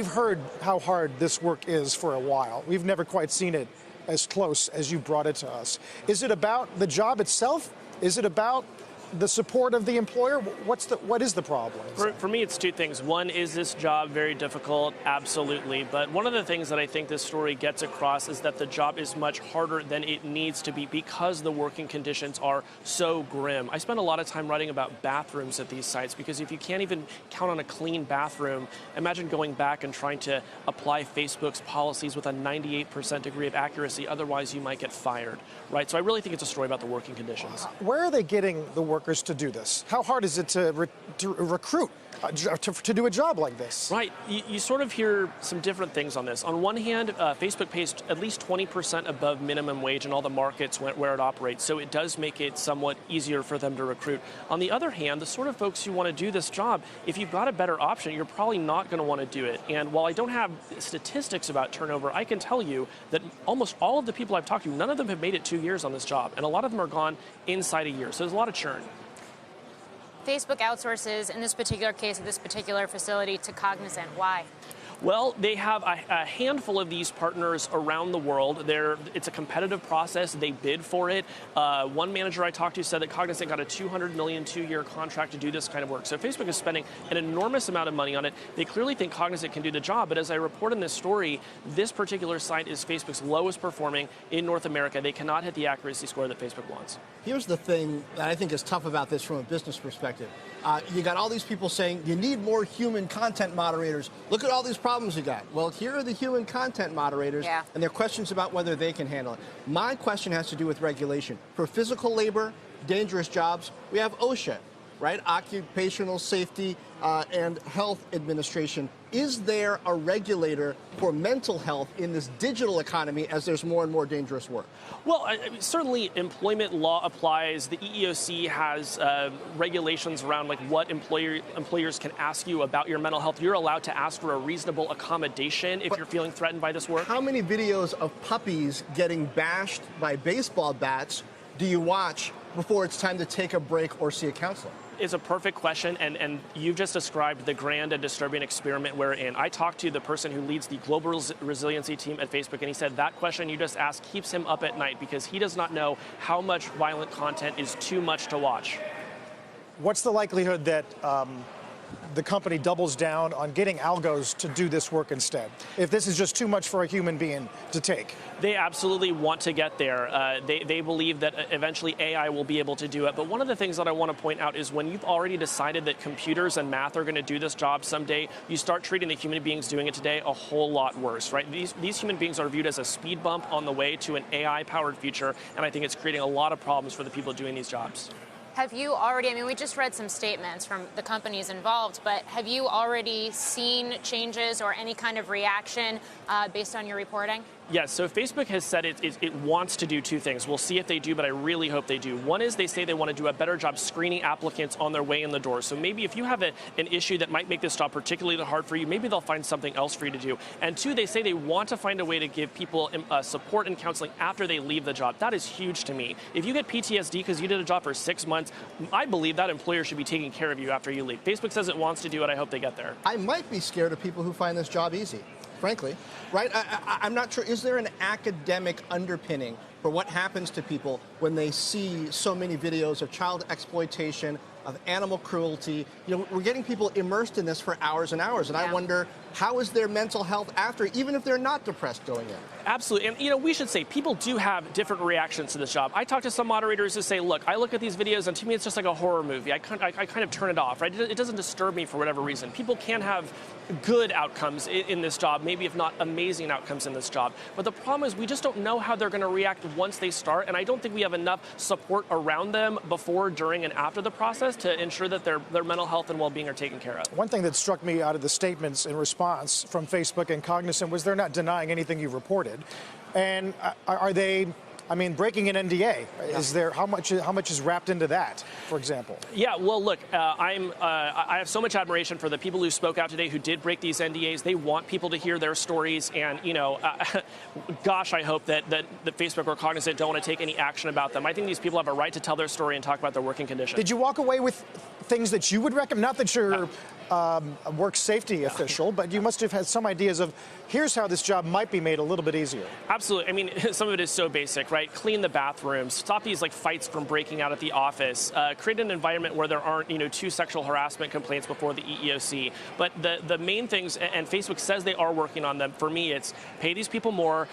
We've heard how hard this work is for a while. We've never quite seen it as close as you brought it to us. Is it about the job itself? Is it about the support of the employer? What is the problem? For me, it's two things. One, is this job very difficult? Absolutely. But one of the things that I think this story gets across is that the job is much harder than it needs to be because the working conditions are so grim. I spend a lot of time writing about bathrooms at these sites because if you can't even count on a clean bathroom, imagine going back and trying to apply Facebook's policies with a 98% degree of accuracy. Otherwise, you might get fired, right? So I really think it's a story about the working conditions. Where are they getting the workers to do this? How hard is it to recruit to do a job like this? Right. You sort of hear some different things on this. On one hand, Facebook pays at least 20% above minimum wage in all the markets where it operates, so it does make it somewhat easier for them to recruit. On the other hand, the sort of folks who want to do this job, if you've got a better option, you're probably not going to want to do it. And while I don't have statistics about turnover, I can tell you that almost all of the people I've talked to, none of them have made it 2 years on this job, and a lot of them are gone inside a year. So there's a lot of churn. Facebook outsources, in this particular case, at this particular facility, to Cognizant. Why? Well, they have a handful of these partners around the world. It's a competitive process. They bid for it. One manager I talked to said that Cognizant got a $200 million 2-year contract to do this kind of work. So Facebook is spending an enormous amount of money on it. They clearly think Cognizant can do the job. But as I report in this story, this particular site is Facebook's lowest performing in North America. They cannot hit the accuracy score that Facebook wants. Here's the thing that I think is tough about this from a business perspective. You got all these people saying you need more human content moderators. Look at all these problems you got. Well, here are the human content moderators, and there are questions about whether they can handle it. My question has to do with regulation. For physical labor, dangerous jobs, we have OSHA, right? Occupational Safety and Health Administration. Is there a regulator for mental health in this digital economy as there's more and more dangerous work? Well, certainly employment law applies. The EEOC has regulations around like what employers can ask you about your mental health. You're allowed to ask for a reasonable accommodation if you're feeling threatened by this work. How many videos of puppies getting bashed by baseball bats do you watch before it's time to take a break or see a counselor? Is a perfect question, and you've just described the grand and disturbing experiment we're in. I talked to the person who leads the global resiliency team at Facebook, and he said that question you just asked keeps him up at night because he does not know how much violent content is too much to watch. What's the likelihood that the company doubles down on getting algos to do this work instead, if this is just too much for a human being to take? They absolutely want to get there. They believe that eventually AI will be able to do it. But one of the things that I want to point out is when you've already decided that computers and math are going to do this job someday, you start treating the human beings doing it today a whole lot worse, right? These human beings are viewed as a speed bump on the way to an AI-powered future, and I think it's creating a lot of problems for the people doing these jobs. Have you already, I mean, we just read some statements from the companies involved, but have you already seen changes or any kind of reaction based on your reporting? Yes, so Facebook has said it wants to do two things. We'll see if they do, but I really hope they do. One is they say they want to do a better job screening applicants on their way in the door. So maybe if you have an issue that might make this job particularly hard for you, maybe they'll find something else for you to do. And two, they say they want to find a way to give people support and counseling after they leave the job. That is huge to me. If you get PTSD because you did a job for 6 months, I believe that employer should be taking care of you after you leave. Facebook says it wants to do it. I hope they get there. I might be scared of people who find this job easy, frankly, right? I'm not sure. Is there an academic underpinning for what happens to people when they see so many videos of child exploitation, of animal cruelty? You know, we're getting people immersed in this for hours and hours, and I wonder, how is their mental health after, even if they're not depressed going in? Absolutely, and you know, we should say people do have different reactions to this job. I talk to some moderators who say, look, I look at these videos and to me it's just like a horror movie. I kind of turn it off, right? It doesn't disturb me for whatever reason. People can have good outcomes in this job, maybe if not amazing outcomes in this job. But the problem is we just don't know how they're going to react once they start, and I don't think we have enough support around them before, during, and after the process to ensure that their mental health and well-being are taken care of. One thing that struck me out of the statements in response from Facebook and Cognizant was they're not denying anything you've reported. And are they, I mean, breaking an NDA, is there, how much is wrapped into that, for example? Yeah, well, look, I have so much admiration for the people who spoke out today who did break these NDAs. They want people to hear their stories, and, you know, gosh, I hope that Facebook or Cognizant don't want to take any action about them. I think these people have a right to tell their story and talk about their working conditions. Did you walk away with things that you would recommend? Not that you're a work safety official, but you must have had some ideas of here's how this job might be made a little bit easier. Absolutely. I mean, some of it is so basic, right? Clean the bathrooms, stop these like fights from breaking out at the office, create an environment where there aren't, 2 sexual harassment complaints before the EEOC. But the main things, and Facebook says they are working on them, for me, it's pay these people more,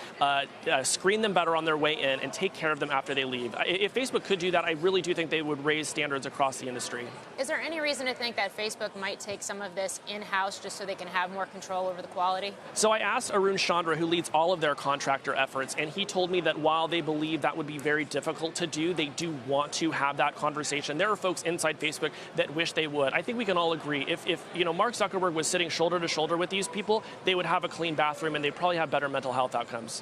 screen them better on their way in, and take care of them after they leave. If Facebook could do that, I really do think they would raise standards across the industry. Is there any reason to think that Facebook might take some of this in-house just so they can have more control over the quality? So I asked Arun Chandra, who leads all of their contractor efforts, and he told me that while they believe that would be very difficult to do, they do want to have that conversation. There are folks inside Facebook that wish they would. I think we can all agree if Mark Zuckerberg was sitting shoulder to shoulder with these people, they would have a clean bathroom and they'd probably have better mental health outcomes.